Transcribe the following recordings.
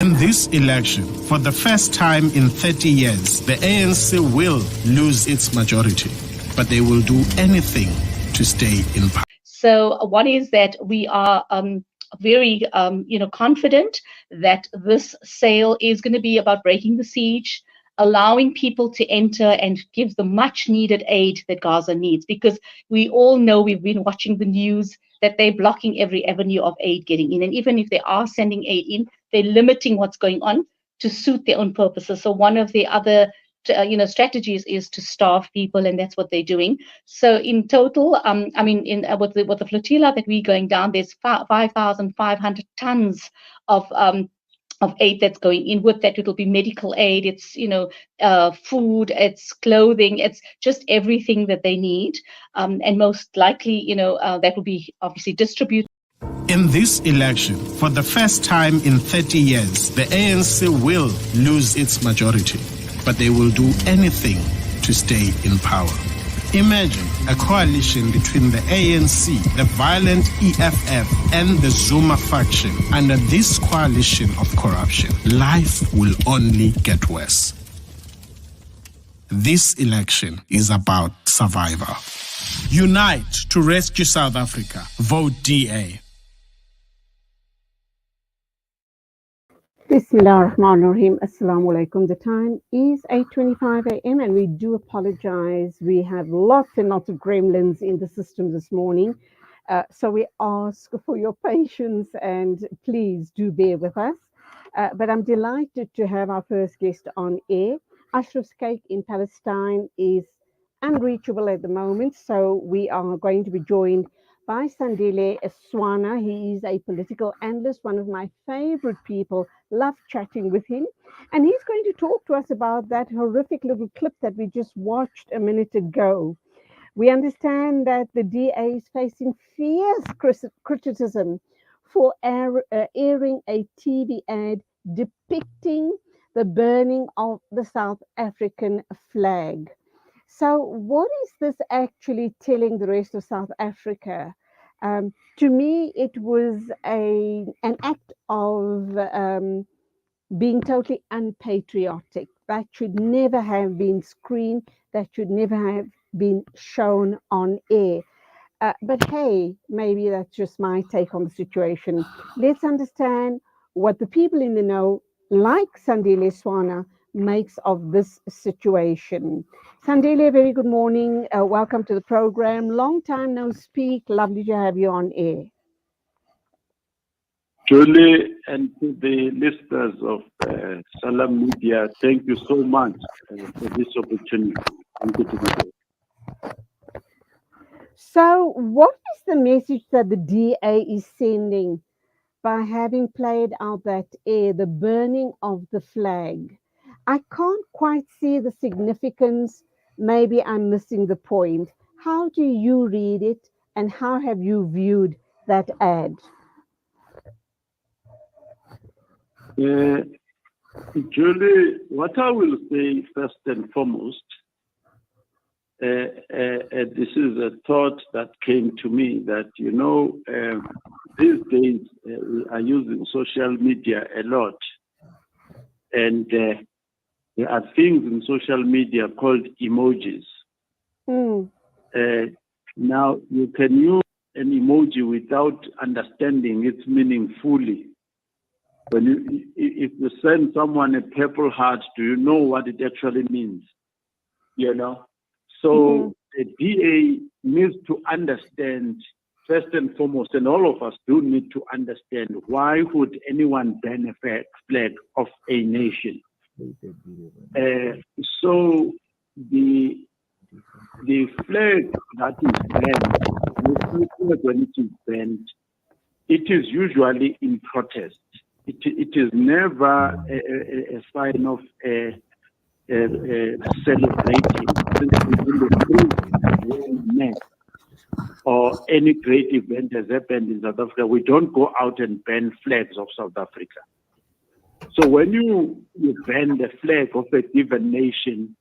In this election, for the first time in 30 years, the ANC will lose its majority, but they will do anything to stay in power. So one is that we are very confident that this sale is going to be about breaking the siege, allowing people to enter and give the much needed aid that Gaza needs, because we all know, we've been watching the news, that they're blocking every avenue of aid getting in. And even if they are sending aid in, they're limiting what's going on to suit their own purposes. So one of the other strategies is to starve people, and that's what they're doing. So in total, with the flotilla that we're going down, there's 5,500 tons of aid that's going in. With that, it'll be medical aid, it's food, it's clothing, it's just everything that they need, and most likely that will be obviously distributed. In this election, for the first time in 30 years, the ANC will lose its majority, but they will do anything to stay in power. Imagine a coalition between the ANC, the violent EFF, and the Zuma faction. Under this coalition of corruption, life will only get worse. This election is about survival. Unite to rescue South Africa. Vote DA. Bismillah ar-Rahman ar-Rahim. Assalamu alaikum. The time is 8:25 a.m. and we do apologize. We have lots and lots of gremlins in the system this morning. So we ask for your patience and please do bear with us. But I'm delighted to have our first guest on air. Ashraf's cake in Palestine is unreachable at the moment. So we are going to be joined by Sandile Swana. He is a political analyst, one of my favorite people. Love chatting with him. And he's going to talk to us about that horrific little clip that we just watched a minute ago. We understand that the DA is facing fierce criticism for airing a TV ad depicting the burning of the South African flag. So what is this actually telling the rest of South Africa? To me, it was an act of being totally unpatriotic. That should never have been screened. That should never have been shown on air. But hey, maybe that's just my take on the situation. Let's understand what the people in the know, like Sandile Swana, makes of this situation. Sandile, very good morning. Welcome to the program. Long time no speak. Lovely to have you on air. Julie, and to the listeners of Salam Media, thank you so much for this opportunity. Thank you to you. So, what is the message that the DA is sending by having played out that air, the burning of the flag? I can't quite see the significance. Maybe I'm missing the point. How do you read it, and how have you viewed that ad? Julie, what I will say first and foremost, this is a thought that came to me that, these days we are using social media a lot. And there are things in social media called emojis. Now, you can use an emoji without understanding its meaning fully. If you send someone a purple heart, do you know what it actually means? So the DA needs to understand, first and foremost, and all of us do need to understand, why would anyone burn a flag of a nation? So the flag that is burned, when it is burned, it is usually in protest. It is never a sign of celebrating or any great event has happened in South Africa. We don't go out and burn flags of South Africa. So when you burn the flag of a given nation,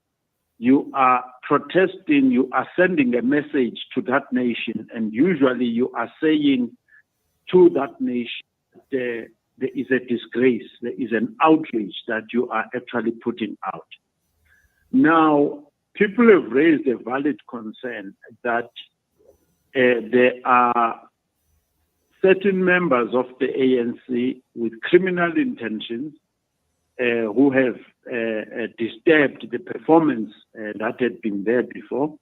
you are protesting, you are sending a message to that nation, and usually you are saying to that nation that there is a disgrace, there is an outrage that you are actually putting out. Now, people have raised a valid concern that there are certain members of the ANC with criminal intentions who have disturbed the performance that had been there before.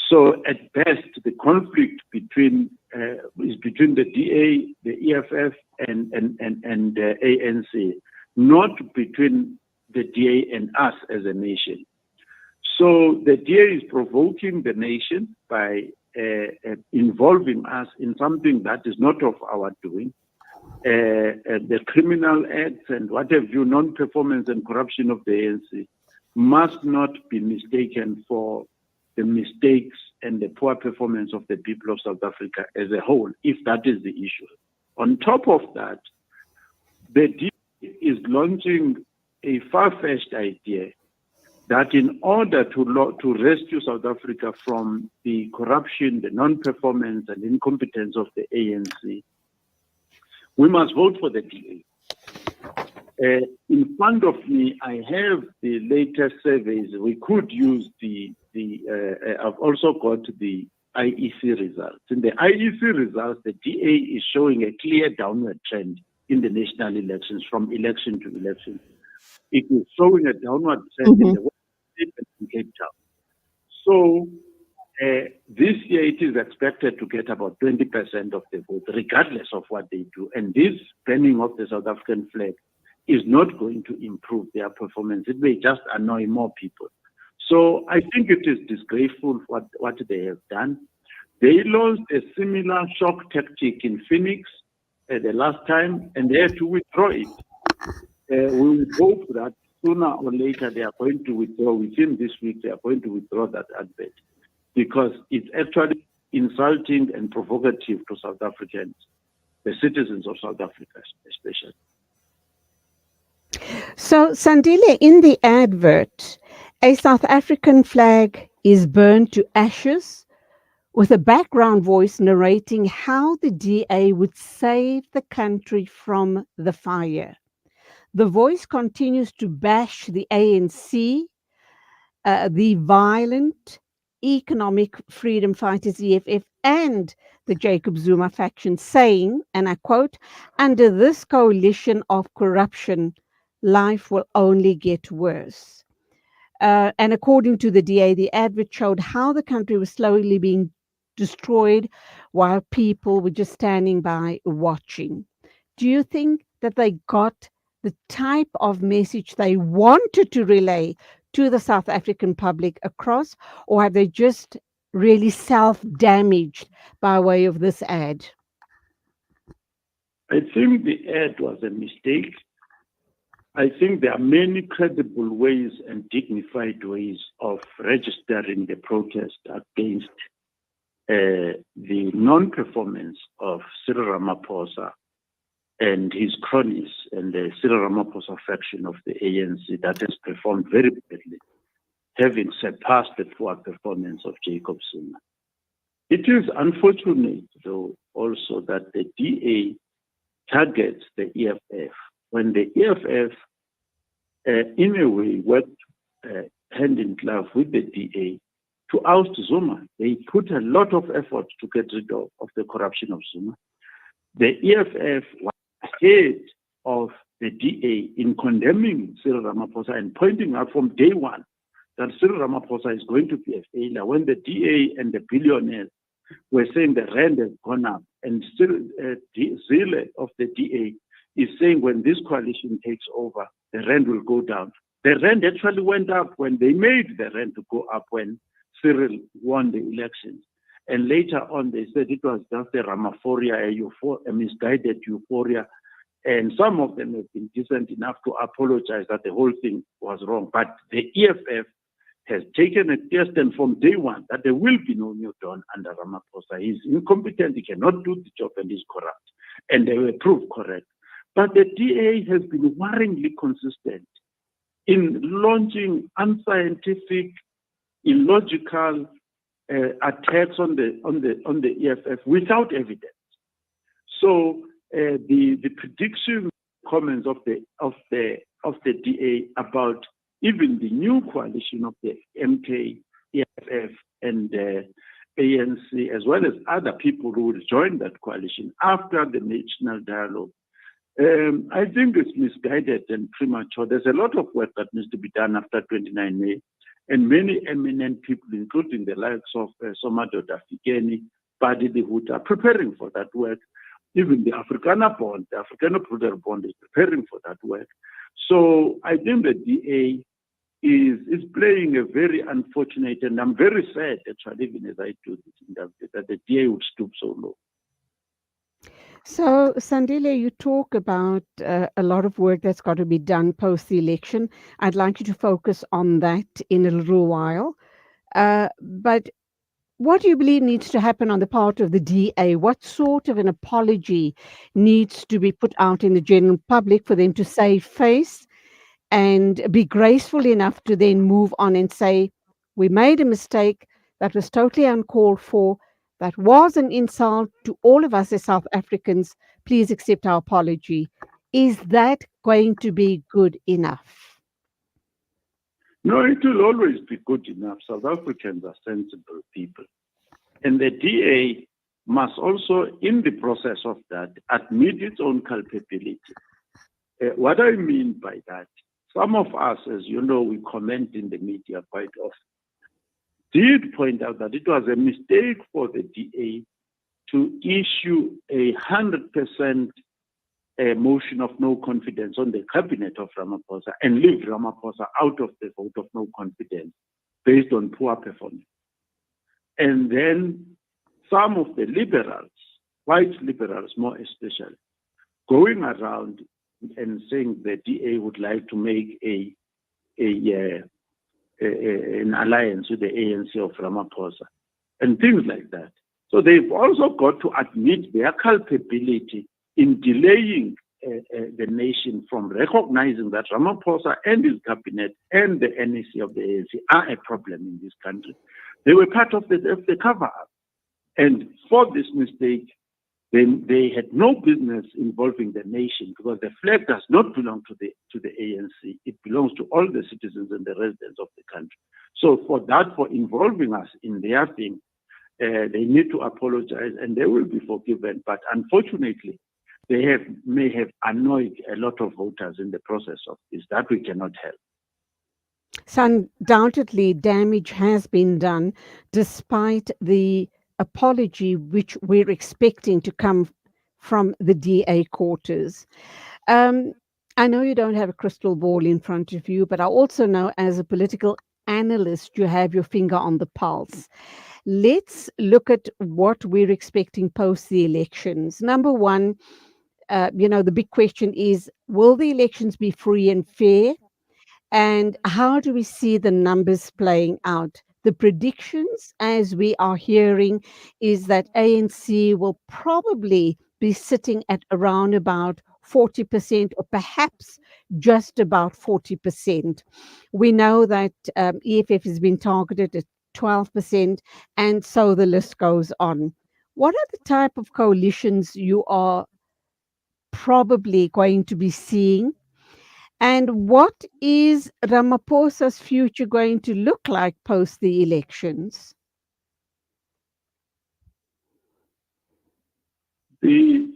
So at best, the conflict is between the DA, the EFF, and the ANC, not between the DA and us as a nation. So the DA is provoking the nation by involving us in something that is not of our doing. The criminal acts and what have you, non-performance and corruption of the ANC must not be mistaken for the mistakes and the poor performance of the people of South Africa as a whole, if that is the issue. On top of that, the DA is launching a far-fetched idea that in order to rescue South Africa from the corruption, the non-performance and incompetence of the ANC, we must vote for the DA. In front of me, I have the latest surveys. We could use I've also got the IEC results. In the IEC results, the DA is showing a clear downward trend in the national elections from election to election. It is showing a downward trend in the West Cape and in Cape Town. So this year it is expected to get about 20% of the vote, regardless of what they do. And this banning of the South African flag is not going to improve their performance. It may just annoy more people. So I think it is disgraceful what they have done. They launched a similar shock tactic in Phoenix the last time, and they have to withdraw it. We will hope that sooner or later they are going to withdraw. Within this week, they are going to withdraw that advert, because it's actually insulting and provocative to South Africans, the citizens of South Africa especially. So, Sandile, in the advert, a South African flag is burned to ashes with a background voice narrating how the DA would save the country from the fire. The voice continues to bash the ANC, the violent economic freedom fighters, EFF, and the Jacob Zuma faction, saying, and I quote, "Under this coalition of corruption, life will only get worse." And according to the DA, the advert showed how the country was slowly being destroyed while people were just standing by watching. Do you think that they got the type of message they wanted to relay to the South African public across, or have they just really self-damaged by way of this ad? I think the ad was a mistake. I think there are many credible ways and dignified ways of registering the protest against the non-performance of Cyril Ramaphosa and his cronies and the Cyril Ramaphosa faction of the ANC that has performed very badly, having surpassed the poor performance of Jacob Zuma. It is unfortunate, though, also that the DA targets the EFF when the EFF, in a way, worked hand in glove with the DA to oust Zuma. They put a lot of effort to get rid of the corruption of Zuma. The EFF was ahead of the DA in condemning Cyril Ramaphosa and pointing out from day one that Cyril Ramaphosa is going to be a failure, when the DA and the billionaires were saying the rand has gone up, and still Zille of the DA is saying when this coalition takes over, the rand will go down. The rand actually went up when they made the rand to go up when Cyril won the elections. And later on, they said it was just a Ramaphoria, a misguided euphoria. And some of them have been decent enough to apologize that the whole thing was wrong. But the EFF has taken a stand from day one that there will be no new dawn under Ramaphosa. He's incompetent, he cannot do the job, and he's corrupt. And they were proved correct. But the DA has been worryingly consistent in launching unscientific, illogical attacks on the EFF without evidence. So the predictions comments of the DA about even the new coalition of the MK, EFF, and ANC, as well as other people who will join that coalition after the national dialogue. I think it's misguided and premature. There's a lot of work that needs to be done after 29 May, and many eminent people, including the likes of Somadoda Fikeni, Badi Hood, are preparing for that work. Even the Afrikaner Bond, the Afrikaner Brother Bond, is preparing for that work. So I think the DA is playing a very unfortunate, and I'm very sad, actually, even as I do this interview, that the DA would stoop so low. So, Sandile, you talk about a lot of work that's got to be done post the election. I'd like you to focus on that in a little while. But what do you believe needs to happen on the part of the DA? What sort of an apology needs to be put out in the general public for them to save face and be graceful enough to then move on and say, we made a mistake that was totally uncalled for, that was an insult to all of us as South Africans. Please accept our apology. Is that going to be good enough? No, it will always be good enough. South Africans are sensible people. And the DA must also, in the process of that, admit its own culpability. What I mean by that, some of us, as you know, we comment in the media quite often, did point out that it was a mistake for the DA to issue 100% motion of no confidence on the cabinet of Ramaphosa and leave Ramaphosa out of the vote of no confidence based on poor performance. And then some of the liberals, white liberals more especially, going around and saying the DA would like to make an alliance with the ANC of Ramaphosa and things like that. So they've also got to admit their culpability in delaying the nation from recognizing that Ramaphosa and his cabinet and the NEC of the ANC are a problem in this country. They were part of the cover-up. And for this mistake, then they had no business involving the nation, because the flag does not belong to the ANC. It belongs to all the citizens and the residents of the country. So for involving us in their thing, they need to apologize and they will be forgiven. But unfortunately, they may have annoyed a lot of voters in the process of this. That we cannot help. So undoubtedly, damage has been done, despite the apology which we're expecting to come from the DA quarters. I know you don't have a crystal ball in front of you, but I also know as a political analyst, you have your finger on the pulse. Let's look at what we're expecting post the elections. Number one, the big question is, will the elections be free and fair? And how do we see the numbers playing out? The predictions, as we are hearing, is that ANC will probably be sitting at around about 40% or perhaps just about 40%. We know that EFF has been targeted at 12%, and so the list goes on. What are the type of coalitions you are probably going to be seeing? And what is Ramaphosa's future going to look like post the elections? The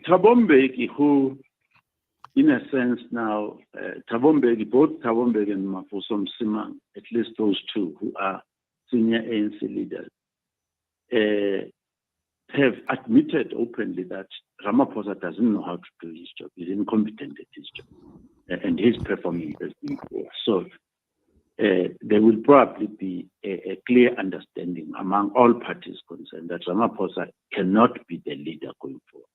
Thabo Mbeki, who, in a sense now, Thabo Mbeki, both Thabo Mbeki and Mafuso Msimang, at least those two who are senior ANC leaders, have admitted openly that Ramaphosa doesn't know how to do his job. He's incompetent at his job. And his performance has been poor. So there will probably be a clear understanding among all parties concerned that Ramaphosa cannot be the leader going forward.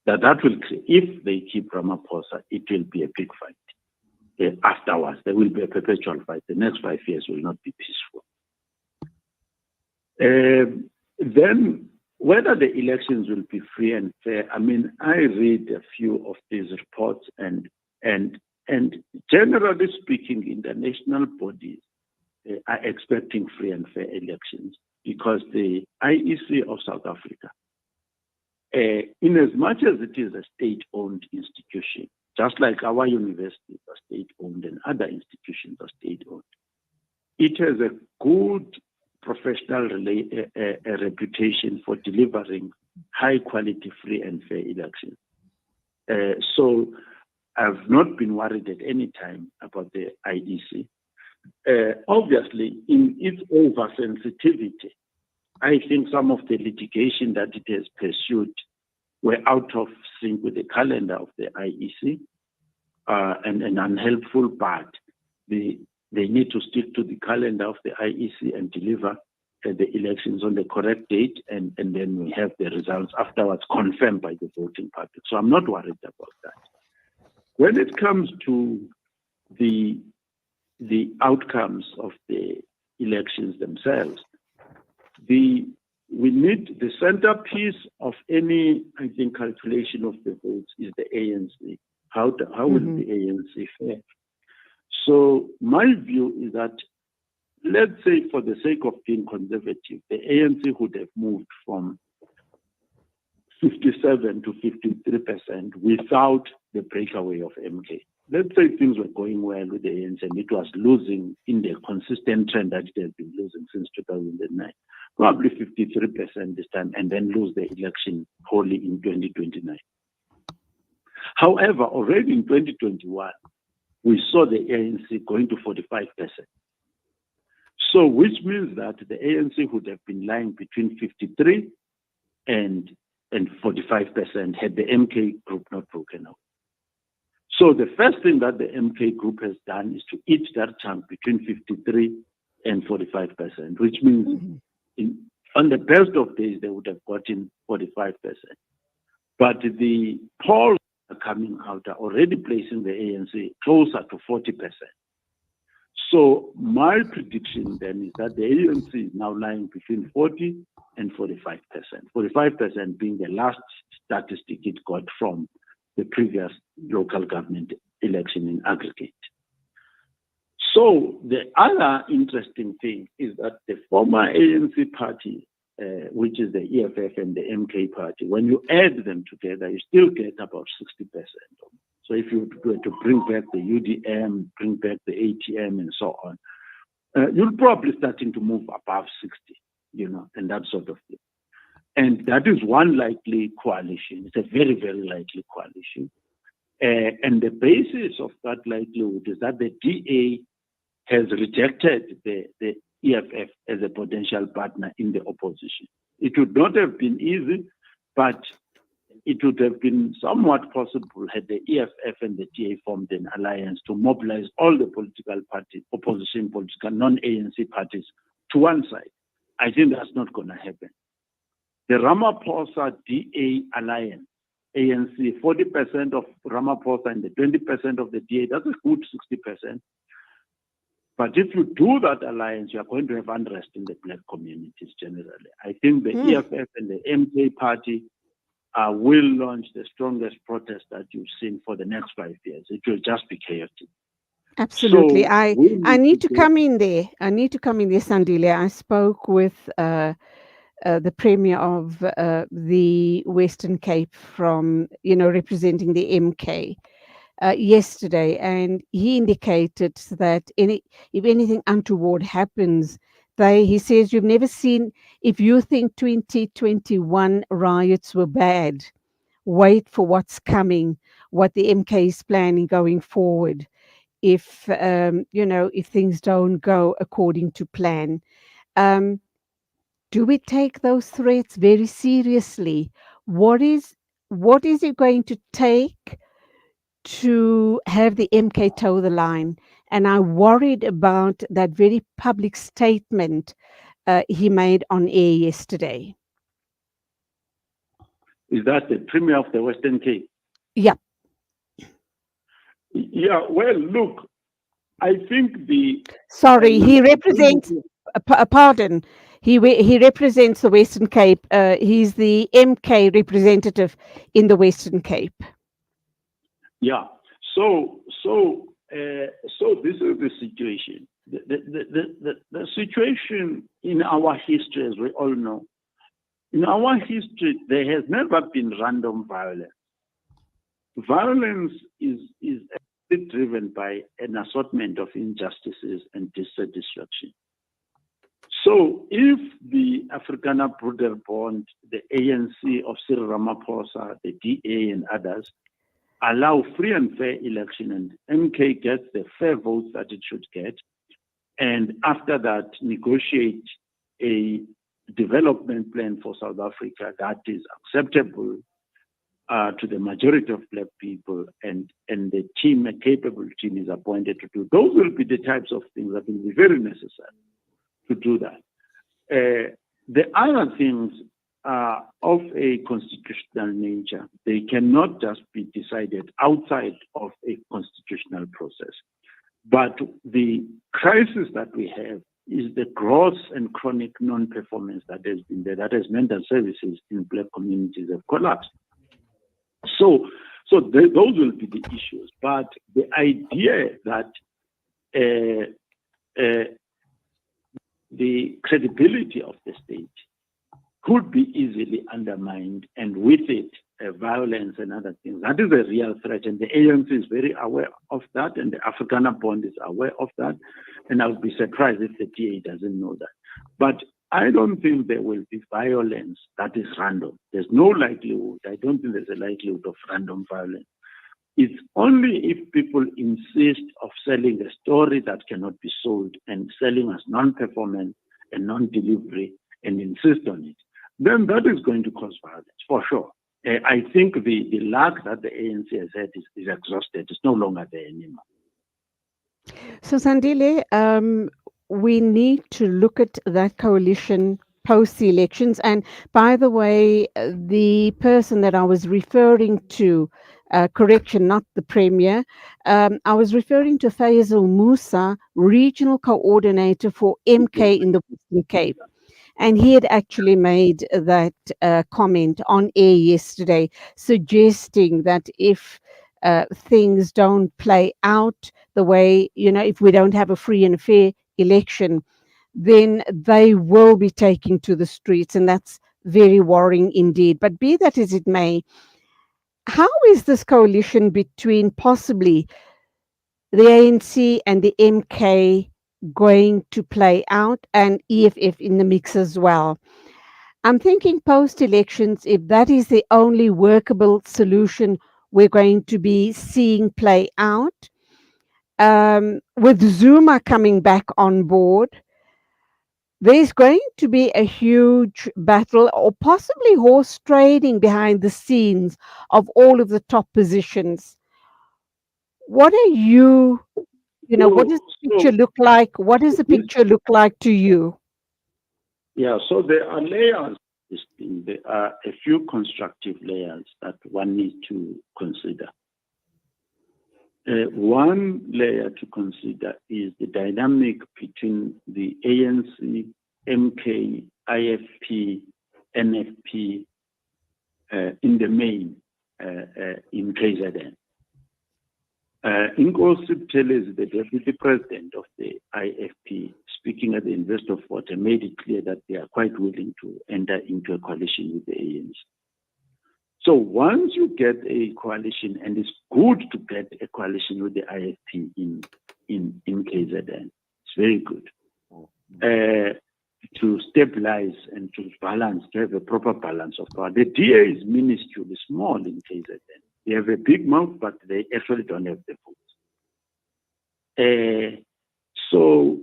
That will create, if they keep Ramaphosa, it will be a big fight. Afterwards, there will be a perpetual fight. The next 5 years will not be peaceful. Then, whether the elections will be free and fair, I mean, I read a few of these reports and generally speaking, international bodies are expecting free and fair elections, because the IEC of South Africa in as much as it is a state-owned institution, just like our universities are state-owned and other institutions are state-owned, it has a good professional reputation for delivering high-quality, free and fair elections. So I've not been worried at any time about the IEC. Obviously, in its oversensitivity, I think some of the litigation that it has pursued were out of sync with the calendar of the IEC and unhelpful, but they need to stick to the calendar of the IEC and deliver the elections on the correct date, and then we have the results afterwards confirmed by the voting public. So I'm not worried about that. When it comes to the outcomes of the elections themselves, we need the centerpiece of any, I think, calculation of the votes is the ANC. How will the ANC fare? So my view is that, let's say, for the sake of being conservative, the ANC would have moved from 57 to 53% without the breakaway of MK. Let's say things were going well with the ANC and it was losing in the consistent trend that it has been losing since 2009. Probably 53% this time, and then lose the election wholly in 2029. However, already in 2021, we saw the ANC going to 45%. So, which means that the ANC would have been lying between 53 and 45% had the MK group not broken out. So the first thing that the MK group has done is to eat that chunk between 53 and 45%, which means on the best of days, they would have gotten 45%. But the polls are coming out are already placing the ANC closer to 40%. So my prediction then is that the ANC is now lying between 40 and 45%. 45% being the last statistic it got from the previous local government election in aggregate. So the other interesting thing is that the former ANC party, which is the EFF and the MK party, when you add them together, you still get about 60%. So if you were to bring back the UDM, bring back the ATM and so on, you're probably starting to move above 60, and that sort of thing. And that is one likely coalition. It's a very, very likely coalition. And the basis of that likelihood is that the DA has rejected the EFF as a potential partner in the opposition. It would not have been easy, but it would have been somewhat possible had the EFF and the DA formed an alliance to mobilize all the political parties, opposition political, non-ANC parties to one side. I think that's not going to happen. The Ramaphosa DA alliance, ANC, 40% of Ramaphosa and the 20% of the DA, that's a good 60%. But if you do that alliance, you are going to have unrest in the black communities generally. I think the EFF and the MK party will launch the strongest protest that you've seen for the next 5 years. It will just be chaotic. Absolutely. So I need to come in there. Sandile. I spoke with the Premier of the Western Cape from, representing the MK yesterday, and he indicated that if anything untoward happens, he says, you've never seen, if you think 2021 riots were bad, wait for what's coming, what the MK is planning going forward. If if things don't go according to plan, do we take those threats very seriously? What is it going to take to have the MK toe the line? And I worried about that very public statement he made on air yesterday. Is that the Premier of the Western Cape? Yeah. Yeah, well, look, I think Sorry, he represents, pardon, he represents the Western Cape. He's the MK representative in the Western Cape. Yeah. So this is the situation. The situation in our history, as we all know, In our history, there has never been random violence. Violence is driven by an assortment of injustices and dissatisfaction. So if the Afrikaner Broederbond, the ANC of Cyril Ramaphosa, the DA and others allow free and fair election and MK gets the fair votes that it should get, and after that negotiate a development plan for South Africa that is acceptable to the majority of black people, and the team, a capable team, is appointed to do. Those will be the types of things that will be very necessary to do that. The other things are of a constitutional nature. They cannot just be decided outside of a constitutional process. But the crisis that we have is the gross and chronic non-performance that has been there, that has meant that services in black communities have collapsed. So those will be the issues. But the idea that the credibility of the state could be easily undermined, and with it, violence and other things, that is a real threat. And the ANC is very aware of that, and the Afrikaner Bond is aware of that. And I would be surprised if the DA doesn't know that. But I don't think there will be violence that is random. There's no likelihood. I don't think there's a likelihood of random violence. It's only if people insist of selling a story that cannot be sold and selling as non-performance and non-delivery and insist on it, then that is going to cause violence, for sure. I think the luck that the ANC has had is exhausted. It's no longer there anymore. So, Sandile, we need to look at that coalition post-elections. And by the way, the person that I was referring to, correction, not the Premier, I was referring to Faisal Musa, Regional Coordinator for MK in the Western Cape. And he had actually made that comment on air yesterday, suggesting that if things don't play out the way, if we don't have a free and fair election, then they will be taking to the streets. And that's very worrying indeed. But be that as it may, how is this coalition between possibly the ANC and the MK going to play out, and EFF in the mix as well? I'm thinking post-elections, if that is the only workable solution we're going to be seeing play out, with Zuma coming back on board, there's going to be a huge battle, or possibly horse trading behind the scenes of all of the top positions. What are you, what does the picture look like? What does the picture look like to you? Yeah, so there are layers. There are a few constructive layers that one needs to consider. One layer to consider is the dynamic between the ANC, MK, IFP, NFP in the main in KZN. Inkosi Sibuthelezi is the deputy president of the IFP, speaking at the Investor Forum, made it clear that they are quite willing to enter into a coalition with the ANC. So once you get a coalition, and it's good to get a coalition with the IFP in KZN, it's very good to stabilize and to balance, to have a proper balance of power. The DA is minuscule, small in KZN. They have a big mouth, but they actually don't have the votes. So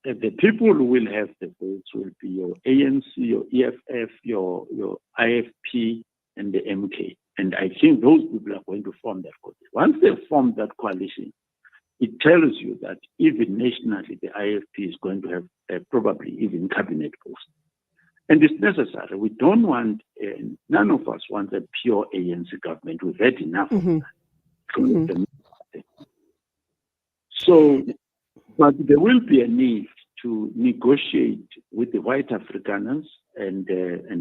the people who will have the votes will be your ANC, your EFF, your IFP, and the MK. And I think those people are going to form that coalition. Once they form that coalition, it tells you that even nationally, the IFP is going to have probably even cabinet posts. And it's necessary. We don't want, none of us want a pure ANC government. We've had enough of that. So, but there will be a need to negotiate with the white Afrikaners and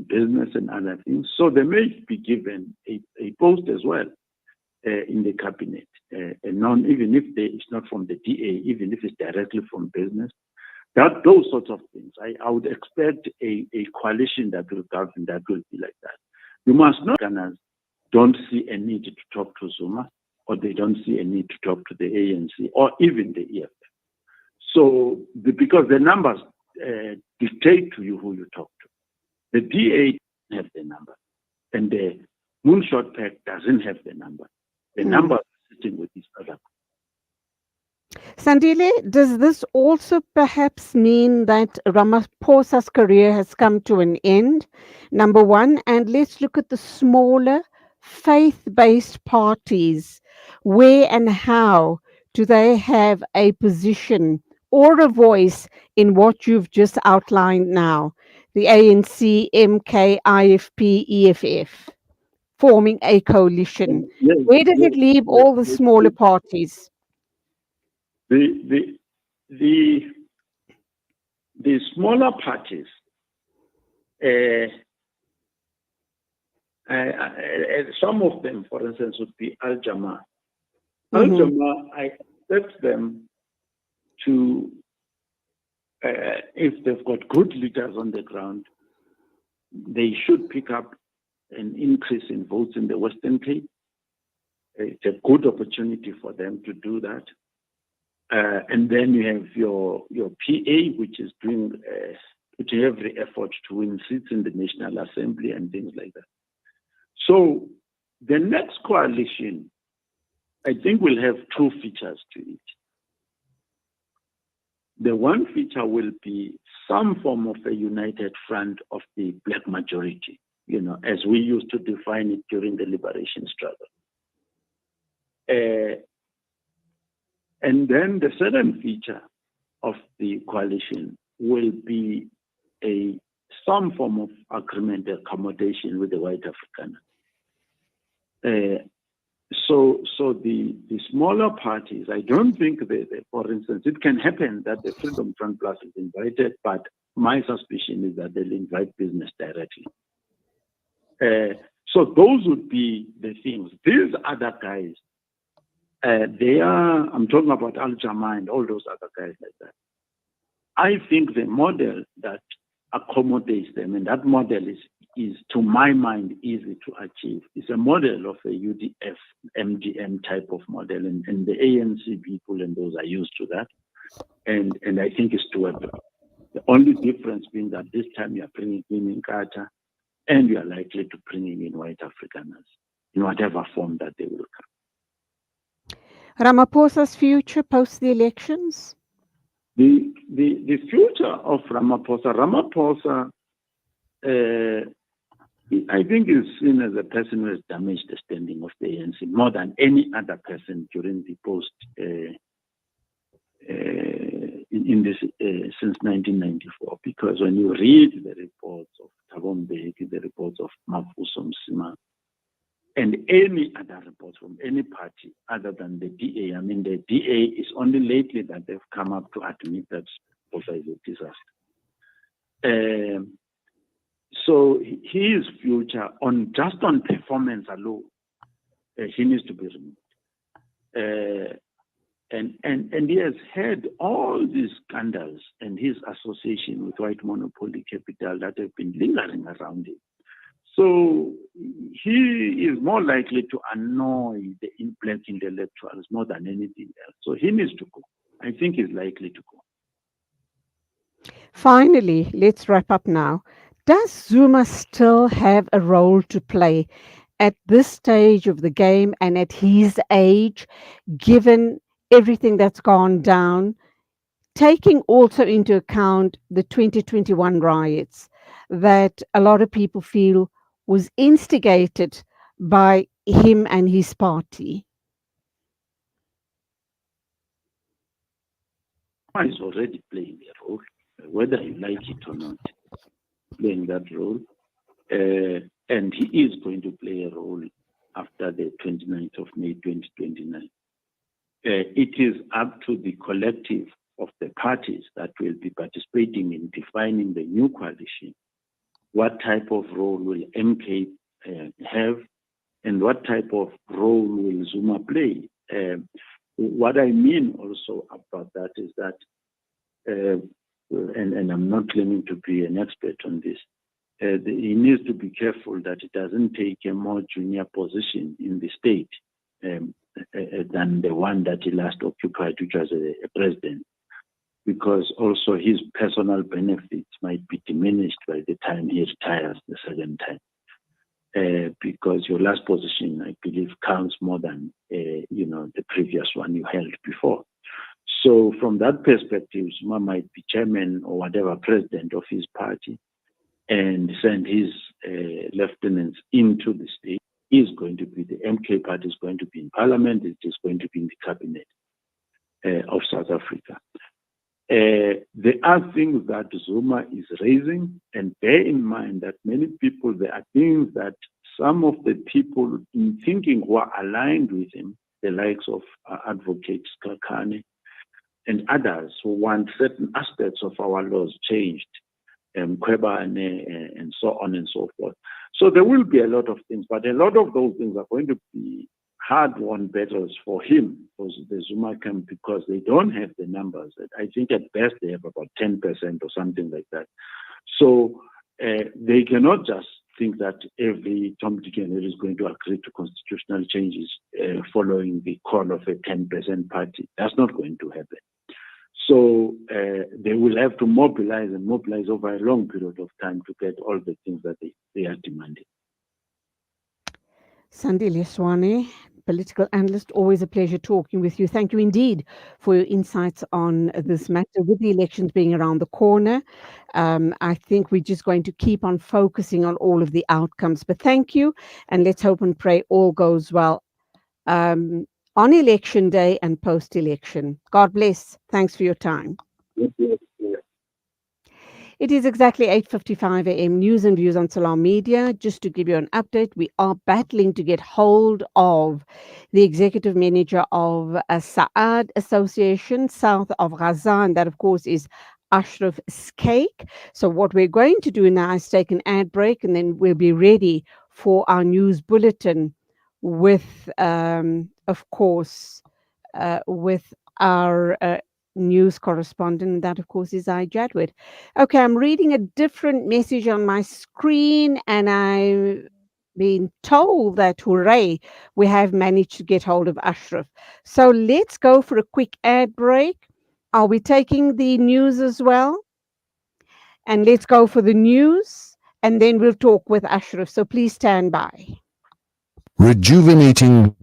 business and other things. So they may be given a post as well in the cabinet, even if it's not from the DA, even if it's directly from business. those sorts of things. I would expect a coalition that will govern that will be like that. You must not don't see a need to talk to Zuma, or they don't see a need to talk to the ANC or even the EFF. So because the numbers dictate to you who you talk to. The DA doesn't have the number, and the Moonshot Pack doesn't have the number. The number is sitting with each other. Sandile, does this also perhaps mean that Ramaphosa's career has come to an end? Number one, and let's look at the smaller faith-based parties. Where and how do they have a position or a voice in what you've just outlined now? The ANC, MK, IFP, EFF, forming a coalition. Yes, Where does it leave all the smaller parties? The smaller parties, some of them, for instance, would be Al-Jama. Al-Jama, I expect them to, if they've got good leaders on the ground, they should pick up an increase in votes in the Western Cape. It's a good opportunity for them to do that. And then you have your PA, which is doing every effort to win seats in the National Assembly and things like that. So the next coalition, I think, will have two features to it. The one feature will be some form of a united front of the black majority, as we used to define it during the liberation struggle. And then the second feature of the coalition will be some form of agreement, accommodation with the white Afrikaners. So the smaller parties, I don't think for instance, it can happen that the Freedom Front Plus is invited, but my suspicion is that they'll invite business directly. So those would be the things. These other guys, I'm talking about Al-Jama and all those other guys like that. I think the model that accommodates them, and that model is to my mind easy to achieve. It's a model of a UDF, MDM type of model, and the ANC people and those are used to that, and I think it's doable. The only difference being that this time you are bringing in Nkatha, and you are likely to bring in white Afrikaners in whatever form that they will come. Ramaphosa's future post the elections? The future of Ramaphosa, I think is seen as a person who has damaged the standing of the ANC more than any other person during the post since 1994. Because when you read the reports of Thabo Mbeki, the reports of Mafuso Msima, and any other reports from any party other than the DA, I mean, the DA is only lately that they've come up to admit that Ramaphosa is a disaster. So his future, just on performance alone, he needs to be removed. And he has had all these scandals and his association with white monopoly capital that have been lingering around him. So he is more likely to annoy the black intellectuals more than anything else. So he needs to go. I think he's likely to go. Finally, let's wrap up now. Does Zuma still have a role to play at this stage of the game and at his age, given everything that's gone down, taking also into account the 2021 riots that a lot of people feel was instigated by him and his party? He's already playing a role, whether you like it or not, playing that role. And he is going to play a role after the 29th of May 2029. It is up to the collective of the parties that will be participating in defining the new coalition. What type of role will MK have, and what type of role will Zuma play? What I mean also about that is that and I'm not claiming to be an expert on this, he needs to be careful that he doesn't take a more junior position in the state than the one that he last occupied, which was a president, because also his personal benefits might be diminished by the time he retires the second time. Because your last position, I believe, counts more than the previous one you held before. So from that perspective, Zuma might be chairman or whatever president of his party and send his lieutenants into the state. Is going to be the MK party is going to be in parliament. It is going to be in the cabinet of South Africa. There are things that Zuma is raising, and bear in mind that many people, there are things that some of the people in thinking who are aligned with him, the likes of Advocate Skakane and others who want certain aspects of our laws changed, Kwebane and so on and so forth. So there will be a lot of things, but a lot of those things are going to be hard-won battles for him, for the Zuma camp, because they don't have the numbers. I think at best they have about 10% or something like that. So they cannot just think that every Tom, Dick, and Harry is going to agree to constitutional changes following the call of a 10% party. That's not going to happen. So they will have to mobilize over a long period of time to get all the things that they are demanding. Sandile Swana, political analyst, always a pleasure talking with you. Thank you indeed for your insights on this matter. With the elections being around the corner, I think we're just going to keep on focusing on all of the outcomes. But thank you, and let's hope and pray all goes well on election day and post-election. God bless. Thanks for your time. It is exactly 8:55 a.m. News and views on Salam Media. Just to give you an update, we are battling to get hold of the executive manager of Saad Association, south of Gaza, and that, of course, is Ashraf Skeik. So what we're going to do now is take an ad break, and then we'll be ready for our news bulletin with, of course, with our news correspondent. That, of course, is Jadwid. Okay, I'm reading a different message on my screen, and I've been told that, hooray, we have managed to get hold of Ashraf. So let's go for a quick ad break. Are we taking the news as well? And let's go for the news, and then we'll talk with Ashraf. So please stand by. Rejuvenating